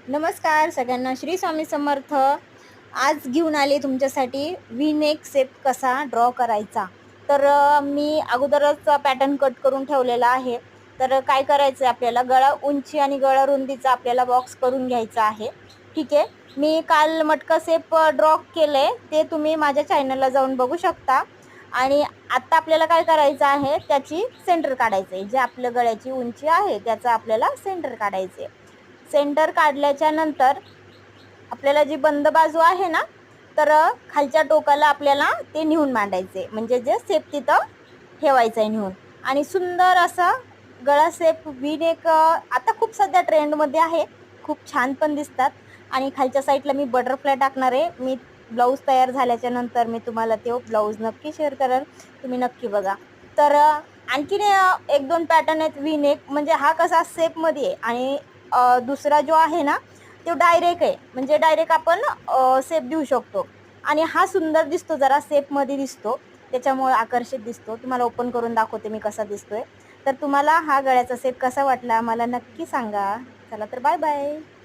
नमस्कार सगळ्यांना, श्री स्वामी समर्थ. आज घेऊन आले तुमच्यासाठी व्ही नेक शेप कसा ड्रॉ करायचा. तर मी अगोदरच पॅटर्न कट करून ठेवलेला आहे. तर काय करायचं आहे, आपल्याला गळा उंची आणि गळा रुंदीचा आपल्याला बॉक्स करून घ्यायचा आहे. ठीक आहे, मी काल मटका शेप ड्रॉ केले, ते तुम्ही माझ्या चॅनलला जाऊन बघू शकता. आणि आता आपल्याला काय करायचं आहे, त्याची सेंटर काढायचं आहे. जे आपल्या गळ्याची उंची आहे त्याचा आपल्याला सेंटर काढायचं आहे. सेंटर काढल्याच्या नंतर आपल्याला जी बंद बाजू आहे ना, तर खालच्या टोकाला आपल्याला ते नेऊन मांडायचे, म्हणजे जे शेप तिथं ठेवायचं आहे नेऊन. आणि सुंदर असा गळा शेप व्ही नेक आता खूप सध्या ट्रेंडमध्ये आहे, खूप छान पण दिसतात. आणि खालच्या साईडला मी बटरफ्लाय टाकणार आहे. मी ब्लाऊज तयार झाल्याच्या नंतर मी तुम्हाला तो ब्लाऊज नक्की शेअर करेन, तुम्ही नक्की बघा. तर आणखीन एक दोन पॅटर्न आहेत व्ही नेक, म्हणजे हा कसा शेपमध्ये आहे आणि दुसरा जो आहे ना तो डायरेक्ट आहे, म्हणजे डायरेक्ट आपण शेप देऊ शकतो. आणि हा सुंदर दिसतो, जरा शेपमध्ये दिसतो, त्याच्यामुळे आकर्षित दिसतो. तुम्हाला ओपन करून दाखवते मी कसा दिसतोय. तर तुम्हाला हा गळ्याचा शेप कसा वाटला मला नक्की सांगा. चला तर बाय बाय.